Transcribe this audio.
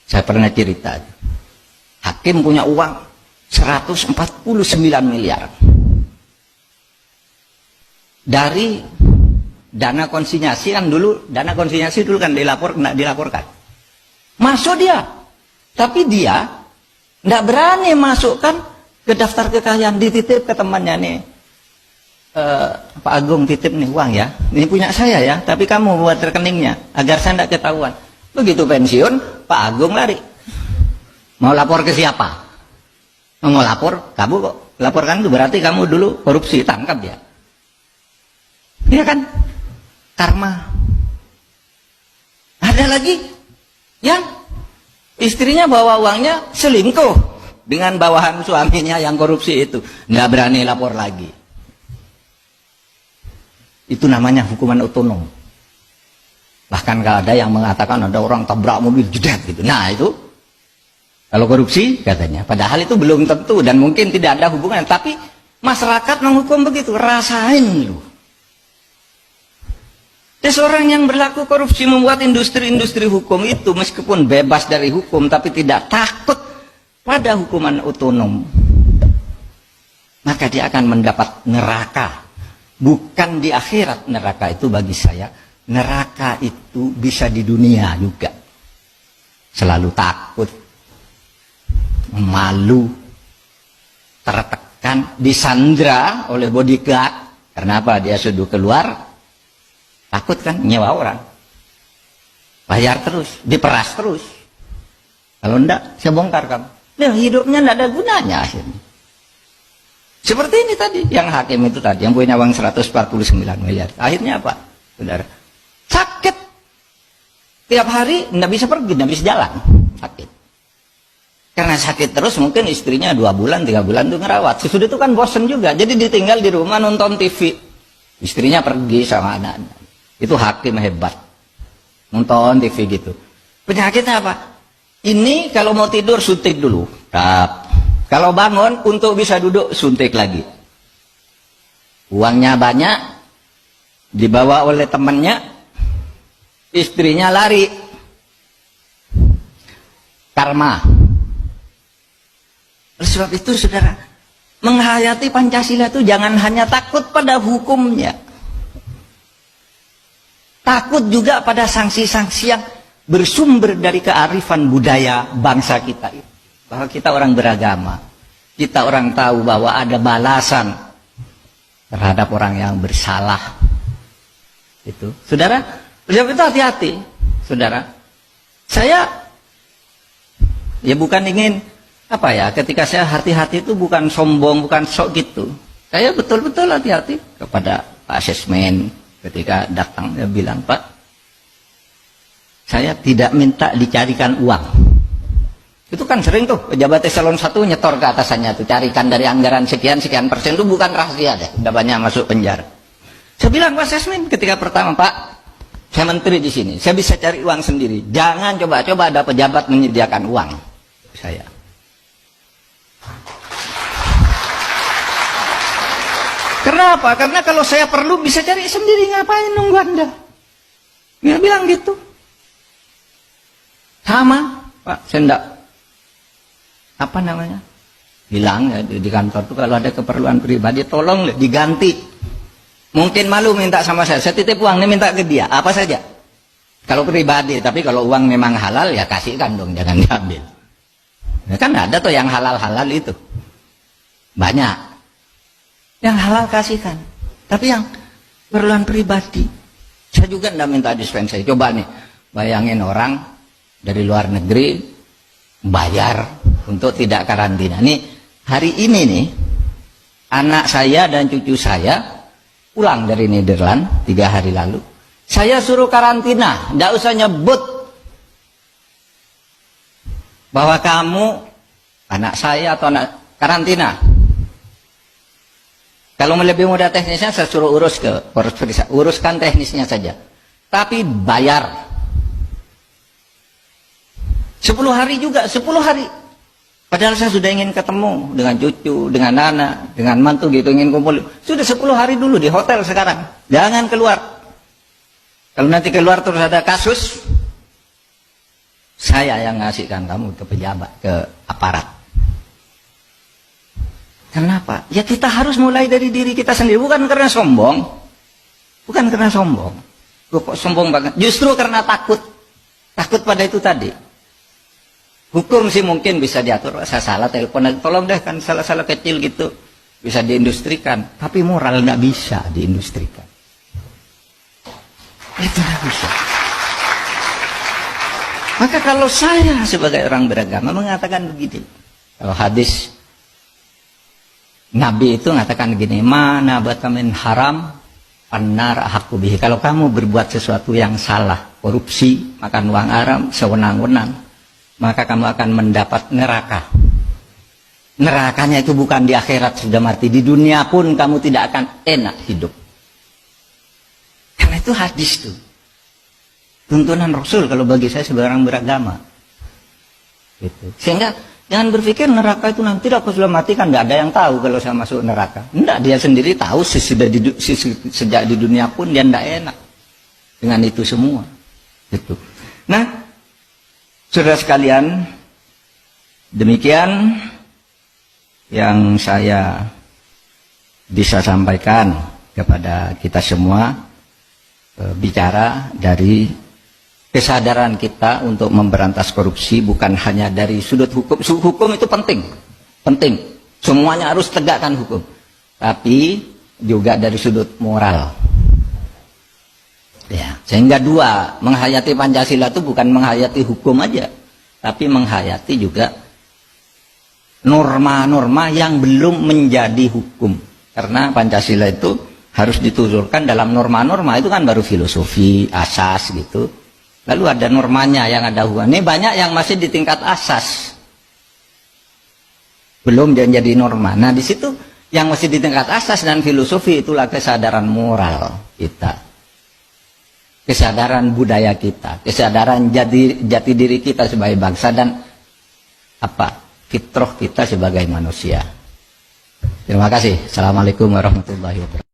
Saya pernah cerita, hakim punya uang 149 miliar dari dana konsinyasi. Kan dulu dana konsinyasi dulu kan dilaporkan, masuk dia, tapi dia tidak berani masukkan ke daftar kekayaan, dititip ke temannya nih, Pak Agung titip nih uang ya, ini punya saya ya, tapi kamu buat rekeningnya agar saya tidak ketahuan. Begitu pensiun, Pak Agung lari. Mau lapor ke siapa? Mau lapor, kamu kok laporkan itu berarti kamu dulu korupsi, tangkap dia. Iya kan? Karma. Ada lagi yang istrinya bawa uangnya selingkuh dengan bawahan suaminya yang korupsi itu, nggak berani lapor lagi. Itu namanya hukuman otonom. Bahkan ada yang mengatakan ada orang tabrak mobil jedet gitu. Nah itu kalau korupsi katanya, padahal itu belum tentu dan mungkin tidak ada hubungan, tapi masyarakat menghukum begitu, rasain lu. Seseorang yang berlaku korupsi membuat industri-industri hukum itu meskipun bebas dari hukum tapi tidak takut pada hukuman otonom, maka dia akan mendapat neraka. Bukan di akhirat neraka itu bagi saya, neraka itu bisa di dunia juga. Selalu takut, malu, tertekan, disandra oleh bodyguard. Karena apa? Dia sudah keluar, takut kan nyewa orang, bayar terus, diperas terus. Kalau enggak, saya bongkar kamu. Nah, hidupnya enggak ada gunanya akhirnya. Seperti ini tadi, yang hakim itu tadi, yang punya uang 149 miliar. Akhirnya apa, saudara? Sakit. Tiap hari enggak bisa pergi, enggak bisa jalan. Sakit. Karena sakit terus, mungkin istrinya 2 bulan, 3 bulan itu ngerawat. Sesudah itu kan bosen juga, jadi ditinggal di rumah nonton TV. Istrinya pergi sama anak-anak. Itu hakim hebat, nonton TV gitu. Penyakitnya apa? Ini kalau mau tidur suntik dulu, kalau bangun untuk bisa duduk suntik lagi. Uangnya banyak, dibawa oleh temannya, istrinya lari. Karma. Oleh sebab itu saudara, menghayati Pancasila itu jangan hanya takut pada hukumnya, takut juga pada sanksi-sanksi yang bersumber dari kearifan budaya bangsa kita itu. Bahwa kita orang beragama, kita orang tahu bahwa ada balasan terhadap orang yang bersalah. Itu, saudara, sebab itu hati-hati, saudara. Saya, ya bukan ingin, apa ya, ketika saya hati-hati itu bukan sombong, bukan sok gitu. Saya betul-betul hati-hati kepada Pak Asesmen. Ketika datang dia bilang, Pak, saya tidak minta dicarikan uang. Itu kan sering tuh pejabat eselon 1 nyetor ke atasannya tuh, carikan dari anggaran sekian persen, itu bukan rahasia deh, udah banyak masuk penjara. Saya bilang Pak Asesmen ketika pertama, Pak, saya menteri di sini, saya bisa cari uang sendiri. Jangan coba-coba ada pejabat menyediakan uang saya. Kenapa? Karena kalau saya perlu bisa cari sendiri, ngapain nunggu Anda? Dia bilang gitu. Sama, Pak, saya enggak, apa namanya, bilang ya, di kantor tuh kalau ada keperluan pribadi tolong diganti. Mungkin malu minta sama saya titip uang, nih minta ke dia, apa saja. Kalau pribadi, tapi kalau uang memang halal ya kasihkan dong, jangan diambil. Ya kan ada tuh yang halal-halal itu. Banyak. Yang halal kasihkan. Tapi yang keperluan pribadi, saya juga enggak minta dispensasi. Coba nih, bayangin orang dari luar negeri bayar untuk tidak karantina. Nih, hari ini nih, anak saya dan cucu saya pulang dari Nederland 3 hari lalu. Saya suruh karantina, tidak usah nyebut bahwa kamu anak saya atau anak karantina. Kalau lebih mudah teknisnya saya suruh uruskan teknisnya saja. Tapi bayar. 10 hari juga, 10 hari. Padahal saya sudah ingin ketemu dengan cucu, dengan anak, dengan mantu gitu, ingin kumpul. Sudah 10 hari dulu di hotel sekarang. Jangan keluar. Kalau nanti keluar terus ada kasus, Saya yang ngasihkan kamu ke pejabat, ke aparat. Kenapa? Ya kita harus mulai dari diri kita sendiri, bukan karena sombong. Bukan karena sombong. Kok sombong banget? Justru karena takut. Takut pada itu tadi. Hukum sih mungkin bisa diatur, saya salah telepon, tolong deh, kan salah-salah kecil gitu. Bisa diindustrikan. Tapi moral nggak bisa diindustrikan. Itu nggak bisa. Maka kalau saya sebagai orang beragama mengatakan begini, kalau hadis Nabi itu mengatakan begini, mana batamin haram annar hakubihi. Kalau kamu berbuat sesuatu yang salah, korupsi, makan uang haram, sewenang-wenang, maka kamu akan mendapat neraka. Nerakanya itu bukan di akhirat sudah mati, di dunia pun kamu tidak akan enak hidup. Karena itu hadis tuh. Tuntunan Rasul kalau bagi saya sebagai orang beragama. Gitu. Sehingga jangan berpikir neraka itu nanti aku sudah mati kan nggak ada yang tahu kalau saya masuk neraka. Enggak, dia sendiri tahu sejak di dunia pun dia tidak enak dengan itu semua. Gitu. Nah, saudara sekalian, demikian yang saya bisa sampaikan kepada kita semua, bicara dari kesadaran kita untuk memberantas korupsi bukan hanya dari sudut hukum. Hukum itu penting, penting. Semuanya harus tegakkan hukum. Tapi juga dari sudut moral. Ya, sehingga dua, menghayati Pancasila itu bukan menghayati hukum aja, tapi menghayati juga norma-norma yang belum menjadi hukum. Karena Pancasila itu harus dituturkan dalam norma-norma, itu kan baru filosofi, asas gitu. Lalu ada normanya yang ada hukum. Ini banyak yang masih di tingkat asas, belum jadi norma. Nah di situ yang masih di tingkat asas dan filosofi, itulah kesadaran moral kita, kesadaran budaya kita, kesadaran jati diri kita sebagai bangsa, dan fitrah kita sebagai manusia. Terima kasih. Assalamualaikum warahmatullahi wabarakatuh.